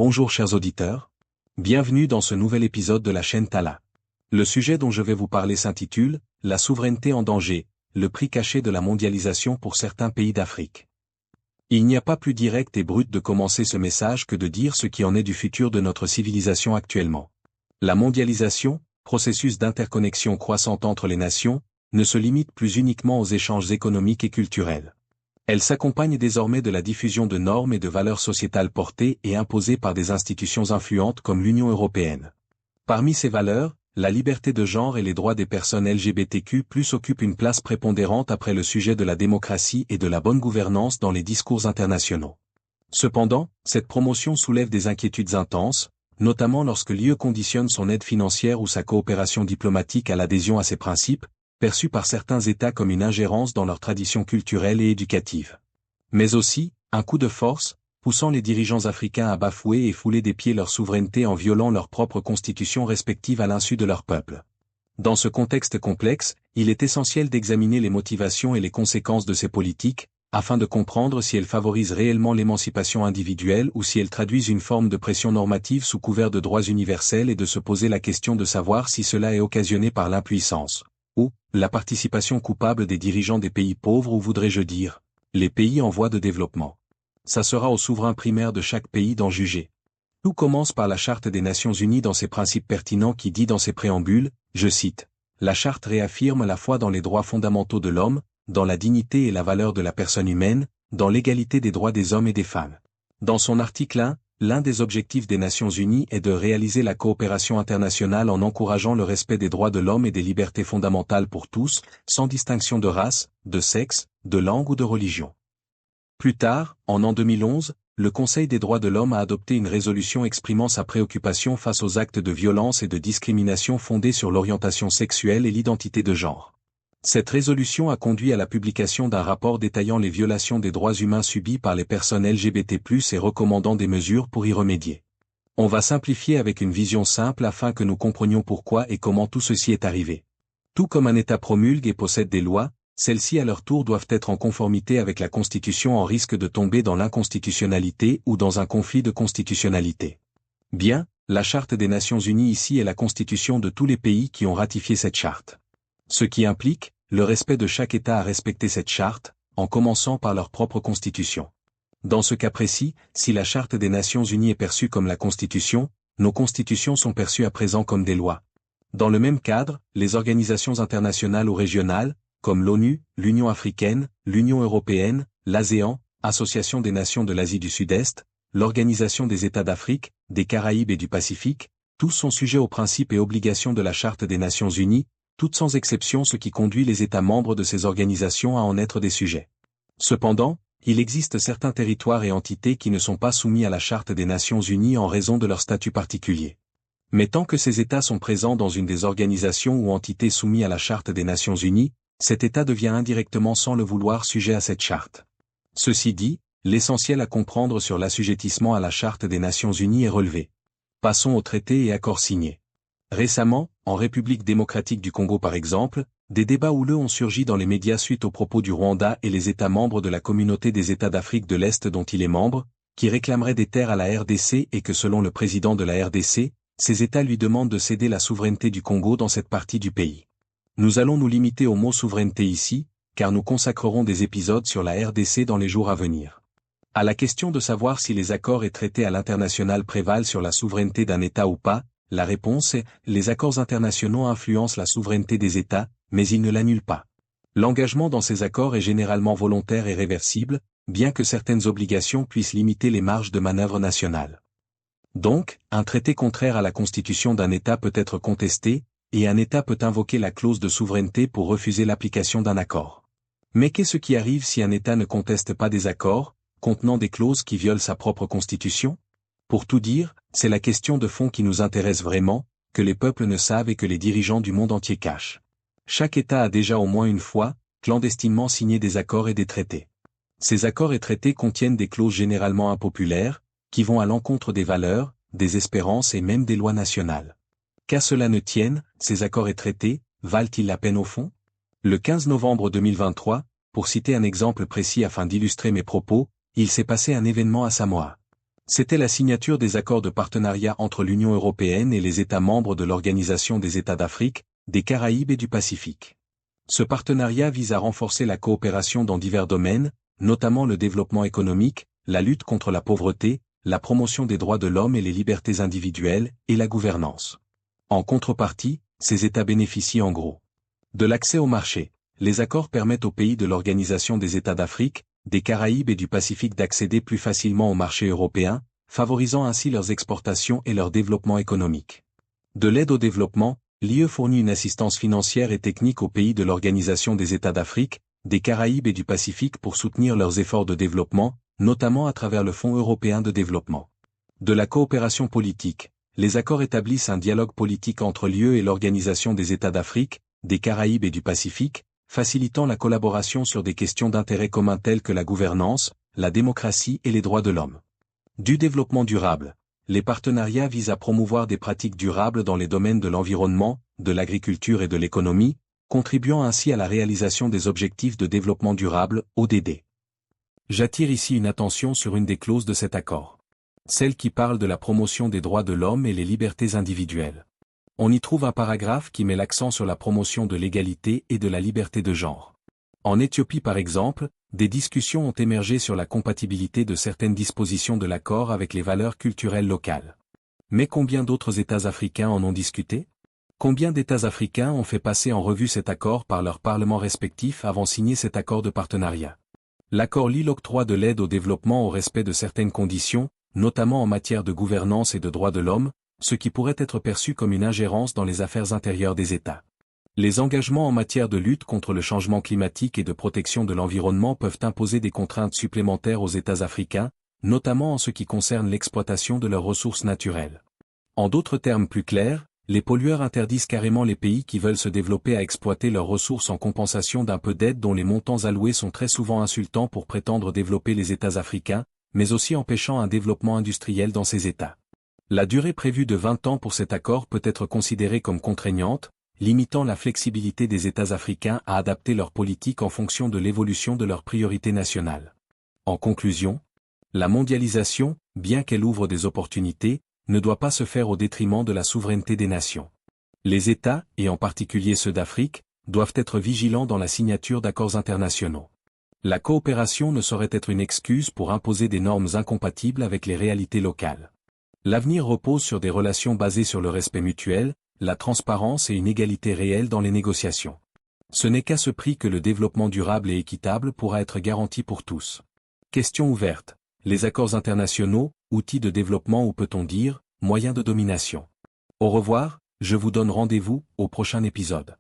Bonjour chers auditeurs. Bienvenue dans ce nouvel épisode de la chaîne Tala. Le sujet dont je vais vous parler s'intitule « La souveraineté en danger, le prix caché de la mondialisation pour certains pays d'Afrique ». Il n'y a pas plus direct et brut de commencer ce message que de dire ce qui en est du futur de notre civilisation actuellement. La mondialisation, processus d'interconnexion croissante entre les nations, ne se limite plus uniquement aux échanges économiques et culturels. Elle s'accompagne désormais de la diffusion de normes et de valeurs sociétales portées et imposées par des institutions influentes comme l'Union européenne. Parmi ces valeurs, la liberté de genre et les droits des personnes LGBTQ+ occupent une place prépondérante après le sujet de la démocratie et de la bonne gouvernance dans les discours internationaux. Cependant, cette promotion soulève des inquiétudes intenses, notamment lorsque l'UE conditionne son aide financière ou sa coopération diplomatique à l'adhésion à ces principes, perçus par certains États comme une ingérence dans leurs traditions culturelles et éducatives. Mais aussi, un coup de force, poussant les dirigeants africains à bafouer et fouler des pieds leur souveraineté en violant leurs propres constitutions respectives à l'insu de leur peuple. Dans ce contexte complexe, il est essentiel d'examiner les motivations et les conséquences de ces politiques, afin de comprendre si elles favorisent réellement l'émancipation individuelle ou si elles traduisent une forme de pression normative sous couvert de droits universels et de se poser la question de savoir si cela est occasionné par l'impuissance ou la participation coupable des dirigeants des pays pauvres ou voudrais-je dire, les pays en voie de développement. Ça sera au souverain primaire de chaque pays d'en juger. Tout commence par la Charte des Nations Unies dans ses principes pertinents qui dit dans ses préambules, je cite, « La Charte réaffirme la foi dans les droits fondamentaux de l'homme, dans la dignité et la valeur de la personne humaine, dans l'égalité des droits des hommes et des femmes. » Dans son article 1, l'un des objectifs des Nations Unies est de réaliser la coopération internationale en encourageant le respect des droits de l'homme et des libertés fondamentales pour tous, sans distinction de race, de sexe, de langue ou de religion. Plus tard, en an 2011, le Conseil des droits de l'homme a adopté une résolution exprimant sa préoccupation face aux actes de violence et de discrimination fondés sur l'orientation sexuelle et l'identité de genre. Cette résolution a conduit à la publication d'un rapport détaillant les violations des droits humains subies par les personnes LGBT+, et recommandant des mesures pour y remédier. On va simplifier avec une vision simple afin que nous comprenions pourquoi et comment tout ceci est arrivé. Tout comme un État promulgue et possède des lois, celles-ci à leur tour doivent être en conformité avec la Constitution en risque de tomber dans l'inconstitutionnalité ou dans un conflit de constitutionnalité. Bien, la Charte des Nations Unies ici est la constitution de tous les pays qui ont ratifié cette charte. Ce qui implique le respect de chaque État à respecter cette charte, en commençant par leur propre constitution. Dans ce cas précis, si la Charte des Nations Unies est perçue comme la Constitution, nos constitutions sont perçues à présent comme des lois. Dans le même cadre, les organisations internationales ou régionales, comme l'ONU, l'Union africaine, l'Union européenne, l'ASEAN, Association des nations de l'Asie du Sud-Est, l'Organisation des États d'Afrique, des Caraïbes et du Pacifique, tous sont sujets aux principes et obligations de la Charte des Nations Unies, toutes sans exception ce qui conduit les États membres de ces organisations à en être des sujets. Cependant, il existe certains territoires et entités qui ne sont pas soumis à la Charte des Nations Unies en raison de leur statut particulier. Mais tant que ces États sont présents dans une des organisations ou entités soumises à la Charte des Nations Unies, cet État devient indirectement sans le vouloir sujet à cette charte. Ceci dit, l'essentiel à comprendre sur l'assujettissement à la Charte des Nations Unies est relevé. Passons aux traités et accords signés. Récemment, en République démocratique du Congo par exemple, des débats houleux ont surgi dans les médias suite aux propos du Rwanda et les États membres de la communauté des États d'Afrique de l'Est dont il est membre, qui réclameraient des terres à la RDC et que selon le président de la RDC, ces États lui demandent de céder la souveraineté du Congo dans cette partie du pays. Nous allons nous limiter au mot souveraineté ici, car nous consacrerons des épisodes sur la RDC dans les jours à venir. À la question de savoir si les accords et traités à l'international prévalent sur la souveraineté d'un État ou pas, la réponse est, les accords internationaux influencent la souveraineté des États, mais ils ne l'annulent pas. L'engagement dans ces accords est généralement volontaire et réversible, bien que certaines obligations puissent limiter les marges de manœuvre nationales. Donc, un traité contraire à la constitution d'un État peut être contesté, et un État peut invoquer la clause de souveraineté pour refuser l'application d'un accord. Mais qu'est-ce qui arrive si un État ne conteste pas des accords, contenant des clauses qui violent sa propre constitution? Pour tout dire, c'est la question de fond qui nous intéresse vraiment, que les peuples ne savent et que les dirigeants du monde entier cachent. Chaque État a déjà au moins une fois, clandestinement signé des accords et des traités. Ces accords et traités contiennent des clauses généralement impopulaires, qui vont à l'encontre des valeurs, des espérances et même des lois nationales. Qu'à cela ne tienne, ces accords et traités, valent-ils la peine au fond? Le 15 novembre 2023, pour citer un exemple précis afin d'illustrer mes propos, il s'est passé un événement à Samoa. C'était la signature des accords de partenariat entre l'Union européenne et les États membres de l'Organisation des États d'Afrique, des Caraïbes et du Pacifique. Ce partenariat vise à renforcer la coopération dans divers domaines, notamment le développement économique, la lutte contre la pauvreté, la promotion des droits de l'homme et les libertés individuelles, et la gouvernance. En contrepartie, ces États bénéficient en gros de l'accès au marché. Les accords permettent aux pays de l'Organisation des États d'Afrique, des Caraïbes et du Pacifique d'accéder plus facilement au marché européen, favorisant ainsi leurs exportations et leur développement économique. De l'aide au développement, l'IE fournit une assistance financière et technique aux pays de l'Organisation des États d'Afrique, des Caraïbes et du Pacifique pour soutenir leurs efforts de développement, notamment à travers le Fonds européen de développement. De la coopération politique, les accords établissent un dialogue politique entre l'IE et l'Organisation des États d'Afrique, des Caraïbes et du Pacifique, facilitant la collaboration sur des questions d'intérêt commun telles que la gouvernance, la démocratie et les droits de l'homme. Du développement durable. Les partenariats visent à promouvoir des pratiques durables dans les domaines de l'environnement, de l'agriculture et de l'économie, contribuant ainsi à la réalisation des objectifs de développement durable, ODD. J'attire ici une attention sur une des clauses de cet accord. Celle qui parle de la promotion des droits de l'homme et les libertés individuelles. On y trouve un paragraphe qui met l'accent sur la promotion de l'égalité et de la liberté de genre. En Éthiopie par exemple, des discussions ont émergé sur la compatibilité de certaines dispositions de l'accord avec les valeurs culturelles locales. Mais combien d'autres États africains en ont discuté? Combien d'États africains ont fait passer en revue cet accord par leurs parlements respectifs avant de signer cet accord de partenariat? L'accord lie l'octroi de l'aide au développement au respect de certaines conditions, notamment en matière de gouvernance et de droits de l'homme, ce qui pourrait être perçu comme une ingérence dans les affaires intérieures des États. Les engagements en matière de lutte contre le changement climatique et de protection de l'environnement peuvent imposer des contraintes supplémentaires aux États africains, notamment en ce qui concerne l'exploitation de leurs ressources naturelles. En d'autres termes plus clairs, les pollueurs interdisent carrément les pays qui veulent se développer à exploiter leurs ressources en compensation d'un peu d'aide dont les montants alloués sont très souvent insultants pour prétendre développer les États africains, mais aussi empêchant un développement industriel dans ces États. La durée prévue de 20 ans pour cet accord peut être considérée comme contraignante, limitant la flexibilité des États africains à adapter leur politique en fonction de l'évolution de leurs priorités nationales. En conclusion, la mondialisation, bien qu'elle ouvre des opportunités, ne doit pas se faire au détriment de la souveraineté des nations. Les États, et en particulier ceux d'Afrique, doivent être vigilants dans la signature d'accords internationaux. La coopération ne saurait être une excuse pour imposer des normes incompatibles avec les réalités locales. L'avenir repose sur des relations basées sur le respect mutuel, la transparence et une égalité réelle dans les négociations. Ce n'est qu'à ce prix que le développement durable et équitable pourra être garanti pour tous. Question ouverte. Les accords internationaux, outils de développement ou peut-on dire, moyens de domination. Au revoir, je vous donne rendez-vous au prochain épisode.